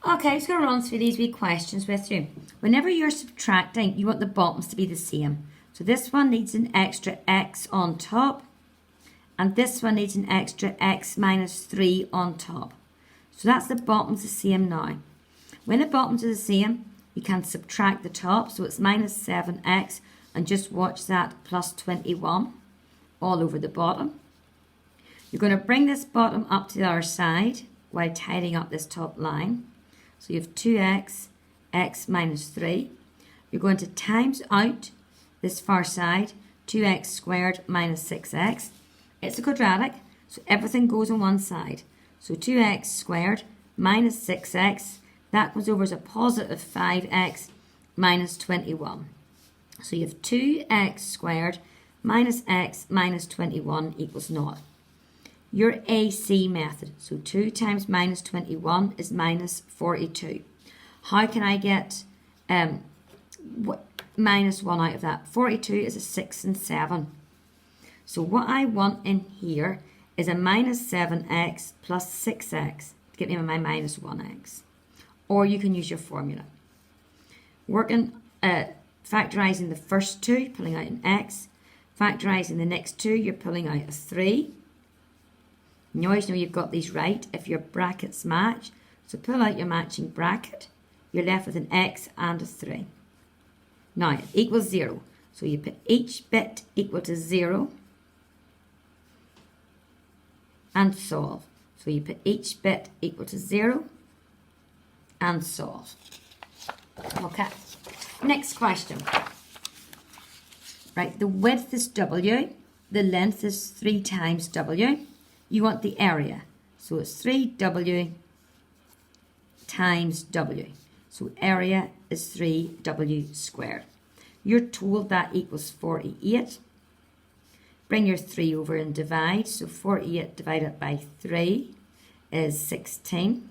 Okay, I'm just going to run through these wee questions with you. Whenever you're subtracting, you want the bottoms to be the same. So this one needs an extra x on top, and this one needs an extra x minus 3 on top. So that's the bottoms the same now. When the bottoms are the same, you can subtract the top, so it's minus 7x, and just watch that plus 21 all over the bottom. You're going to bring this bottom up to the other side while tidying up this top line. So you have 2x, x minus 3. You're going to times out this far side, 2x squared minus 6x. It's a quadratic, so everything goes on one side. So 2x squared minus 6x, that goes over as a positive 5x minus 21. So you have 2x squared minus x minus 21 equals 0. Your AC method, so 2 times minus 21 is minus 42. How can I get minus 1 out of that? 42 is a 6 and 7. So what I want in here is a minus 7x plus 6x to get me my minus 1x. Or you can use your formula. Factorising the first two, pulling out an x. Factorising the next two, you're pulling out a 3. You always know you've got these right if your brackets match. So pull out your matching bracket. You're left with an x and a 3. Now, it equals 0. So you put each bit equal to 0 and solve. So you put each bit equal to 0 and solve. Okay, next question. Right, the width is W, the length is 3 times W. You want the area. So it's 3W times W. So area is 3W squared. You're told that equals 48. Bring your 3 over and divide. So 48 divided by 3 is 16.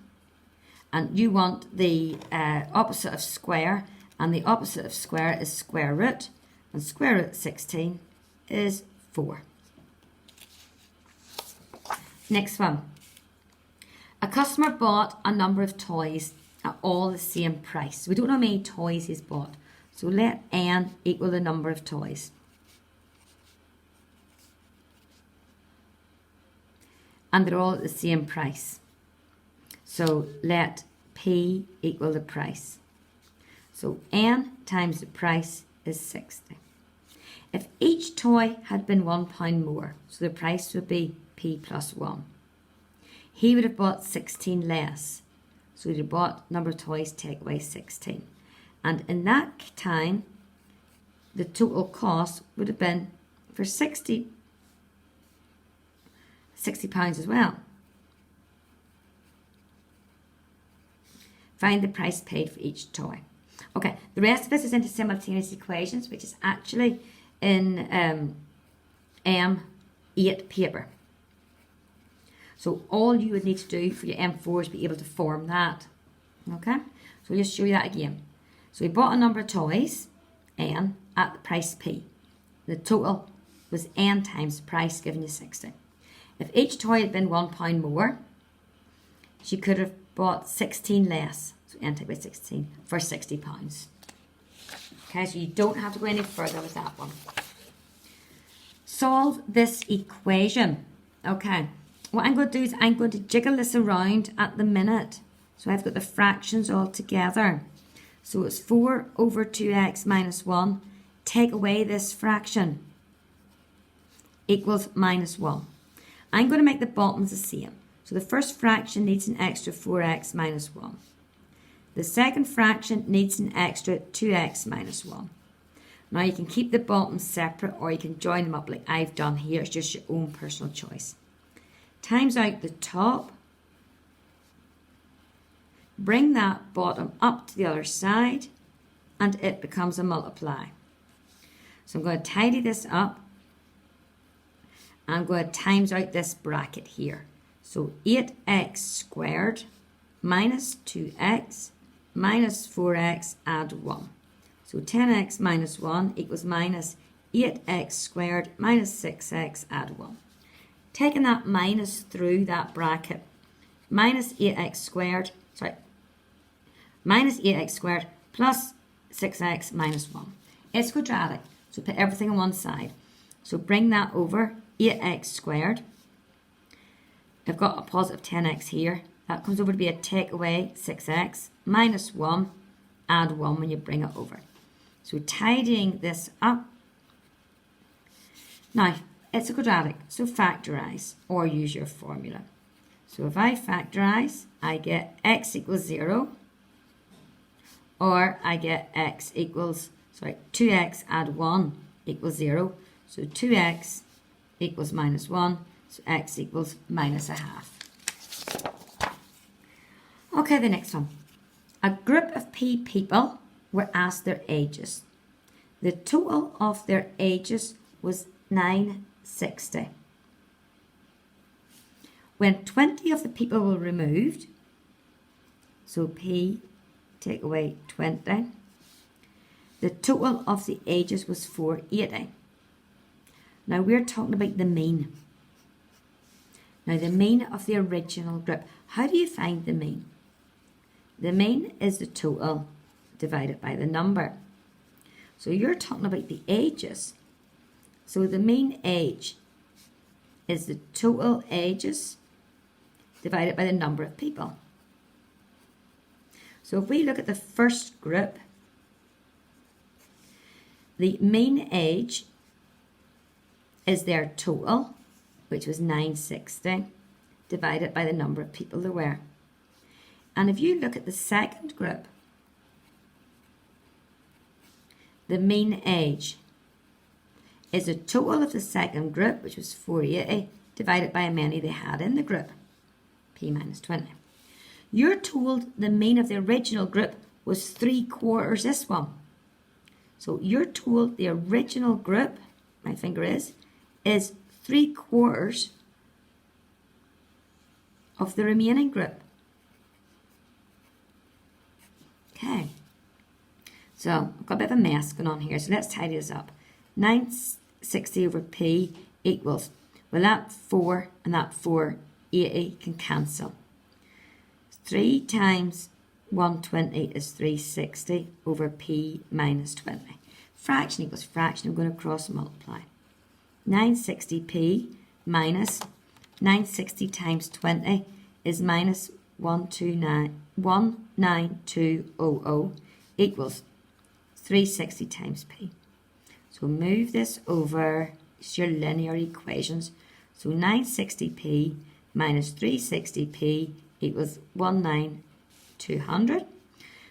And you want the opposite of square. And the opposite of square is square root. And square root of 16 is 4. Next one. A customer bought a number of toys at all the same price. We don't know how many toys he's bought. So let n equal the number of toys. And they're all at the same price. So let p equal the price. So n times the price is 60. If each toy had been £1 more, so the price would be p plus 1. He would have bought 16 less. So he'd have bought number of toys, take away 16. And in that time, the total cost would have been for 60 pounds as well. Find the price paid for each toy. Okay, the rest of this is into simultaneous equations, which is actually in M8 paper. So all you would need to do for your M4 is be able to form that. Okay, so we'll just show you that again. So we bought a number of toys, N, at the price P. The total was N times the price, giving you 60. If each toy had been £1 more, she could have bought 16 less. So N take by 16 for £60. Okay, so you don't have to go any further with that one. Solve this equation. Okay, what I'm going to do is I'm going to jiggle this around at the minute. So I've got the fractions all together. So it's 4 over 2x minus 1. Take away this fraction. Equals minus 1. I'm going to make the bottoms the same. So the first fraction needs an extra 4x minus 1. The second fraction needs an extra 2x minus 1. Now you can keep the bottoms separate or you can join them up like I've done here. It's just your own personal choice. Times out the top. Bring that bottom up to the other side and it becomes a multiply. So I'm going to tidy this up. I'm going to times out this bracket here. So 8x squared minus 2x minus 4x add 1. So 10x minus 1 equals minus 8x squared minus 6x add 1. Taking that minus through that bracket, minus 8x squared, minus 8x squared plus 6x minus 1. It's quadratic, so put everything on one side. So bring that over, 8x squared. I've got a positive 10x here. That comes over to be a take away 6x minus 1, add 1 when you bring it over. So tidying this up. Now, it's a quadratic, so factorise or use your formula. So if I factorise, I get x equals 0, or I get x equals, 2x add 1 equals 0. So 2x equals minus 1, so x equals minus a half. Okay, the next one. A group of P people were asked their ages. The total of their ages was 960. When 20 of the people were removed, so P take away 20, the total of the ages was 480. Now we're talking about the mean. Now the mean of the original group. How do you find the mean? The mean is the total divided by the number. So you're talking about the ages. So the mean age is the total ages divided by the number of people. So if we look at the first group, the mean age is their total, which was 960, divided by the number of people there were. And if you look at the second group, the mean age is the total of the second group, which was 480, divided by how many they had in the group, P minus 20. You're told the mean of the original group was 3/4 this one. So you're told the original group, my finger is 3/4 of the remaining group. Okay. So I've got a bit of a mess going on here, so let's tidy this up. 960 over P equals, well, that 4 and that 480 can cancel. 3 times 120 is 360 over P minus 20. Fraction equals fraction. I'm going to cross multiply. 960P minus 960 times 20 is minus 19200 equals 360 times P. So move this over. It's your linear equations. So 960P minus 360P equals 19200.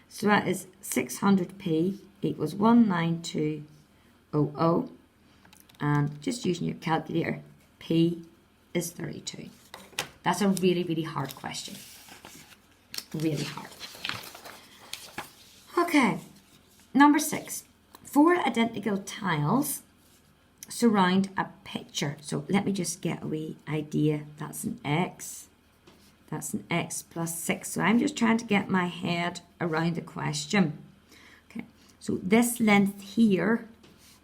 So that is 600P equals 19200. And just using your calculator, P is 32. That's a really, really hard question. Really hard. Okay, number 6. 4 identical tiles surround a picture. So let me just get a wee idea. That's an X. That's an X plus 6. So I'm just trying to get my head around the question. Okay, so this length here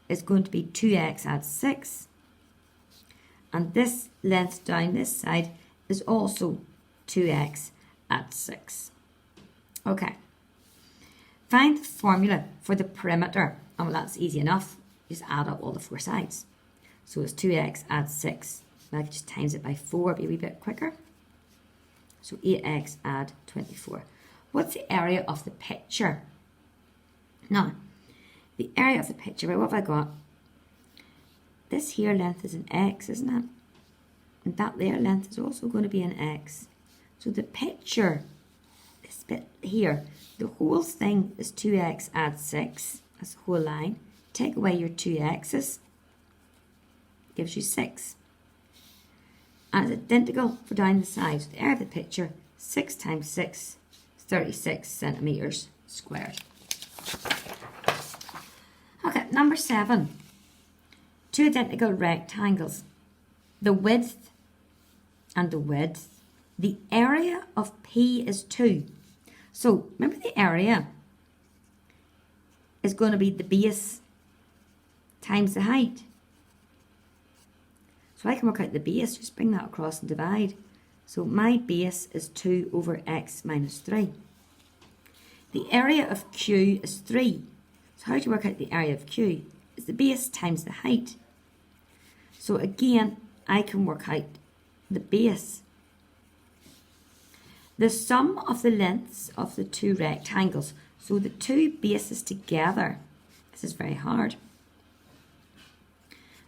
is going to be 2x add 6. And this length down this side is also 2x add 6. Okay. Find the formula for the perimeter. Oh, well, that's easy enough. Just add up all the 4 sides. So it's 2x add 6. Now I can just times it by 4, be a wee bit quicker. So 8x add 24. What's the area of the picture? Now, the area of the picture, right, what have I got? This here length is an x, isn't it? And that there length is also going to be an x. So the picture, this bit here, the whole thing is 2x add 6. That's the whole line. Take away your 2x's. Gives you 6. And it's identical for down the side. So the area of the picture, 6 times 6 is 36 centimetres squared. Okay, number 7. 2 identical rectangles. The width and the width. The area of P is 2. So remember, the area is going to be the base times the height. So I can work out the base, just bring that across and divide. So my base is 2 over x minus 3. The area of Q is 3. So how do you work out the area of Q? It's the base times the height. So again, I can work out the base. The sum of the lengths of the two rectangles. So the two bases together. This is very hard.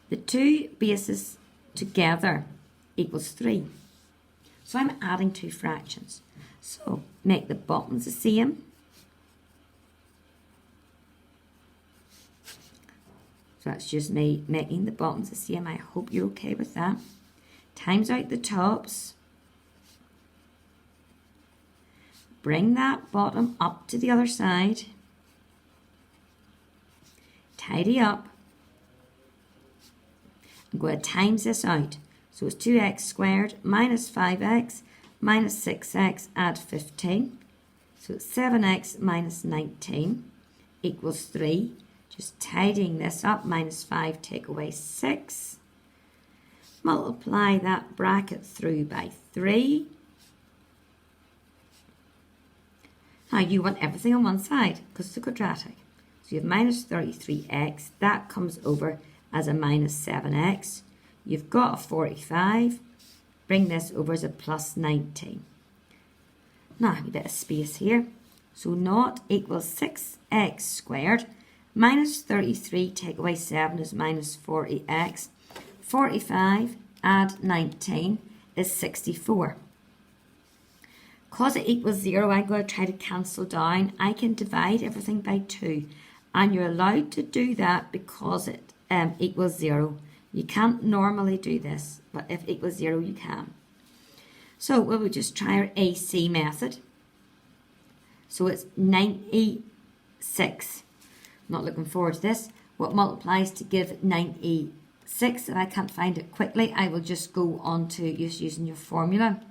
The two bases together equals 3. So I'm adding two fractions. So make the bottoms the same. So that's just me making the bottoms the same. I hope you're okay with that. Times out the tops. Bring that bottom up to the other side. Tidy up. I'm going to times this out. So it's 2x squared minus 5x minus 6x, add 15. So it's 7x minus 19 equals 3. Just tidying this up, minus 5, take away 6. Multiply that bracket through by 3. Now you want everything on one side because it's a quadratic. So you have minus 33x, that comes over as a minus 7x. You've got a 45. Bring this over as a plus 19. Now a bit of space here. So naught equals 6x squared. Minus 33, take away 7 is minus 40x. 45, add 19 is 64. Because it equals 0, I'm going to try to cancel down. I can divide everything by 2. And you're allowed to do that because it equals 0. You can't normally do this, but if it equals 0, you can. So we'll just try our AC method. So it's 96. Not looking forward to this. What multiplies to give 96? If I can't find it quickly, I will just go on to using your formula.